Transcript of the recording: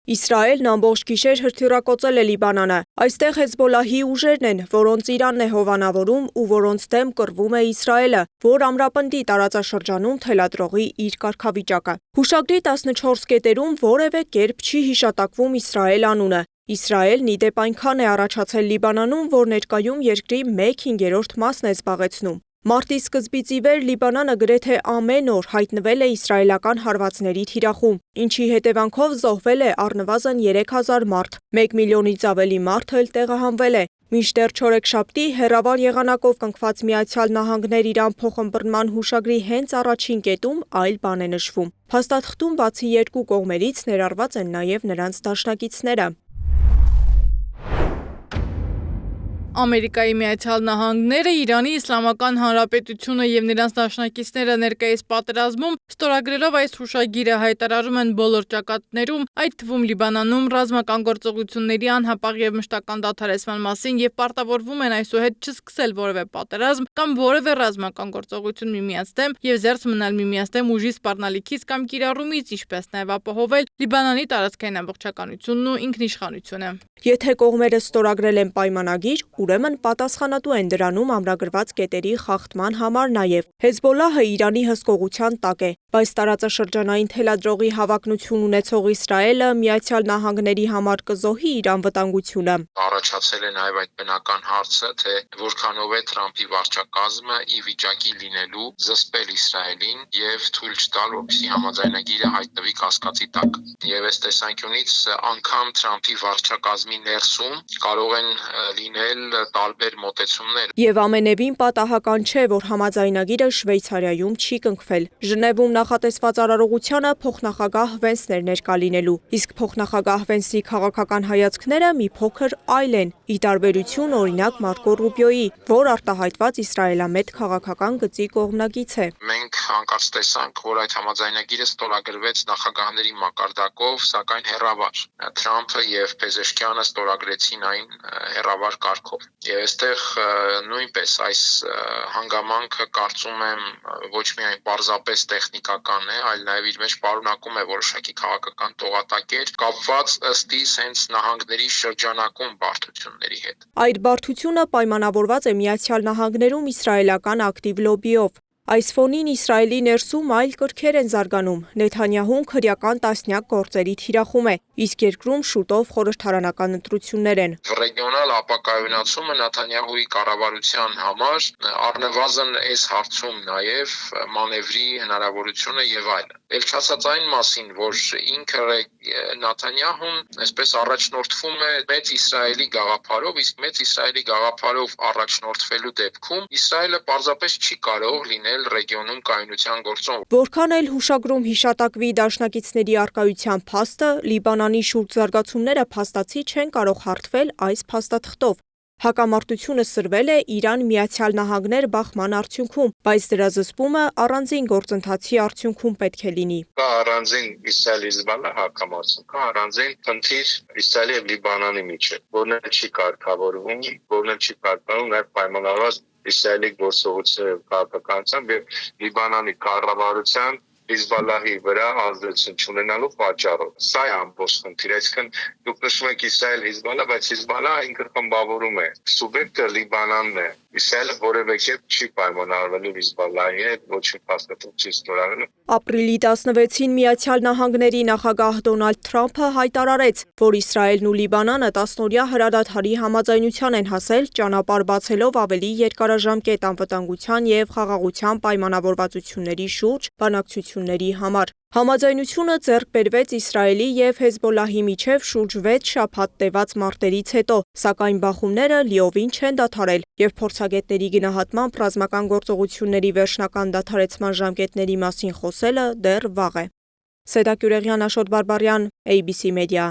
Իսրայելն ամբողջ գիշեր հրթիռակոծել է Լիբանանը։ Այստեղ Հեզբոլլահի ուժերն են, որոնց Իրանն է հովանավորում ու որոնց դեմ կռվում է Իսրայելը, որ ամրապնդի տարածաշրջանում թելադրողի իր կարգավիճակը։ Հուշագրի 14 կետերում որևէ կերպ չի հիշատակվում Իսրայել անունը։ Իսրայելն ի դեպ այնքան է առաջացել Լիբանանում, որ ներկայում երկրի 1/5 մասն է զբաղեցնում։ Մարտի սկզբից ի վեր Լիբանանը գրեթե ամեն օր հայտնվել է իսրայելական հարվածների թիրախում, ինչի հետևանքով զոհվել է առնվազն 3000 մարդ, 1 միլիոնից ավելի մարդ էլ տեղահանվել է։ Մինչդեռ չորեքշաբթի հեռավար եղանակով կնքված Միացյալ Նահանգներ Իրան փոխըմբռնման հուշագրի հենց առաջին կետում այլ բան է նշվում։ Փաստաթղթում բացի երկու կողմերից ներառված են նաև նրանց դաշնակիցները։ Ամերիկայի Միացյալ Նահանգները, Իրանի Իսլամական Հանրապետությունը և նրանց դաշնակիցները ներկայիս պատերազմում ստորագրելով այս հուշագիրը հայտարարում են բոլոր ճակատներում, այդ թվում Լիբանանում ռազմական գործողությունների անհապաղ և մշտական դադարեցման մասին և պարտավորվում են այսուհետ չսկսել որևէ պատերազմ կամ որևէ ռազմական գործողություն միմյանց դեմ և զերծ մնալ միմյանց դեմ ուժի սպառնալիքից կամ կիրառումից, ինչպես նաև ապահովել Լիբանանի տարածքային ամբողջականությունն ու ինքնիշխանությունը։ Եթե կողմերը ստորագրել են պայմանագիր, ուրեմն պատասխանատու են դրանում ամրագրված կետերի խախտման համար նաև։ Հեզբոլլահը Իրանի հսկողության տակ է, բայց տարածաշրջանային թելադրողի հավակնություն ունեցող Իսրայելը Միացյալ Նահանգների համար կզոհի իր անվտանգությունը։ Առաջացել է նաև այդ բնական հարցը, թե որքանով է Թրամփի վարչակազմը ի վիճակի լինելու զսպել Իսրայելին եւ թույլ չտալ, որպեսզի համաձայնագիրը հայտնվի կասկածի տակ։ Եվ այս տեսանկյունից անգամ Թրամփի վարչակազմի ներսում կարող են լինել տարբեր մոտեցումներ։ Եվ ամենևին պատահական չէ, որ համաձայնագիրը Շվեյցարիայում չի կնքվել։ Ժնևում նախատեսված արարողությանը փոխնախագահ Վենսն էր ներկա լինելու, իսկ փոխնախագահ Վենսի քաղաքական հայացքները մի փոքր այլ են, ի տարբերություն օրինակ Մարկո Ռուբիոյի, որ արտահայտված իսրայելամետ քաղաքական գծի կողմնակից է։ Մենք հանկարծ տեսանք, որ այդ համաձայնագիրը ստորագրվեց նախագահների մակարդակով, սակայն հեռավար։ Թրամփը եւ Փեզեշքյանը ստորագրեցին այն հեռավար կարգով։ Եվ այստեղ նույնպես այս հանգամանքը կարծում եմ ոչ միայն պարզապես տեխնիկական է, այլ նաև իր մեջ պարունակում է որոշակի քաղաքական տողատակեր, կապված ըստ իս հենց նահանգների շրջանակում բարդությունների հետ։ Այդ բարդությունը պայմանավորված է Միացյալ Նահանգներում իսրայելական ակտիվ լոբբիով։ Այս ֆոնին Իսրայելի ներսում այլ կրքեր են զարգանում։ Նեթանյահուն քրեական տասնյակ գործերի թիրախում է, իսկ երկրում շուտով խորհրդարանական ընտրություններ են։ Ռեգիոնալ ապակայունացումը Նեթանյահուի կառավարության համար առնվազն այս հարցում նաև մանևրի հնարավորությունը եւ այլն։ Էլ չասած այն մասին, որ ինքը Նեթանյահուն այսպես առաջնորդվում է մեծ Իսրայելի գաղափարով, իսկ մեծ Իսրայելի գաղափարով առաջնորդվելու դեպքում Իսրայելը պարզապես չի կարող լինել ռեգիոնում կայունության գործոն։ Որքան էլ հուշագրում հիշատակվի դաշնակիցների առկայության փաստը, Լիբանանի շուրջ զարգացումները փաստացի չեն կարող հարթվել այս փաստաթղթով։ Հակամարտությունը սրվել է Իրան-Միացյալ Նահանգներ բախման արդյունքում, բայց դրա զսպումը առանձին գործընթացի արդյունքում պետք է լինի։ Կա առանձին Իսրայել-Հեզբոլլահ հակամարտություն, կա առանձին խնդիր Իսրայելի եւ Լիբանանի միջեւ, որն էլ չի կարգավորվում, նաեւ պայմանավորված Իսրայելի գործողությունների քաղաքականությամբ եւ Լիբանանի կառավարության Հեզբոլլահի վրա ազդեցություն չունենալու պատճառով։ Սա է ամբողջ խնդիրը, այսինքն դուք նշում եք Իսրայել-Հեզբոլլահ, բայց Հեզբոլլահը ինքը խմբավորում է։ Սուբյեկտը Լիբանանն է։ Իսրայելը որևէ կերպ չի պայմանավորվելու Հեզբոլլահի հետ, ոչ մի փաստաթուղթ չի ստորագրելու։ Ապրիլի 16-ին Միացյալ Նահանգների նախագահ Դոնալդ Թրամփը հայտարարեց, որ Իսրայելն ու Լիբանանը 10-օրյա հրադադարի համաձայնության են հասել, ճանապարհ բացելով ավելի երկարաժամկետ անվտանգության եւ խաղաղության պայմանավորվածությունների շուրջ բանակցությունների համար։ Համաձայնությունը ձեռք բերվեց Իսրայելի եւ Հեզբոլլահի միջև շուրջ 6 շաբաթ տևած մարտերից հետո, սակայն բախումները լիովին չեն դադարել եւ փորձագետների գնահատմամբ ռազմական գործողությունների վերջնական դադարեցման ժամկետների մասին խոսելը դեռ վաղ է։ Սեդա Կյուրեղյան, Աշոտ Բարբարյան, ABC Media։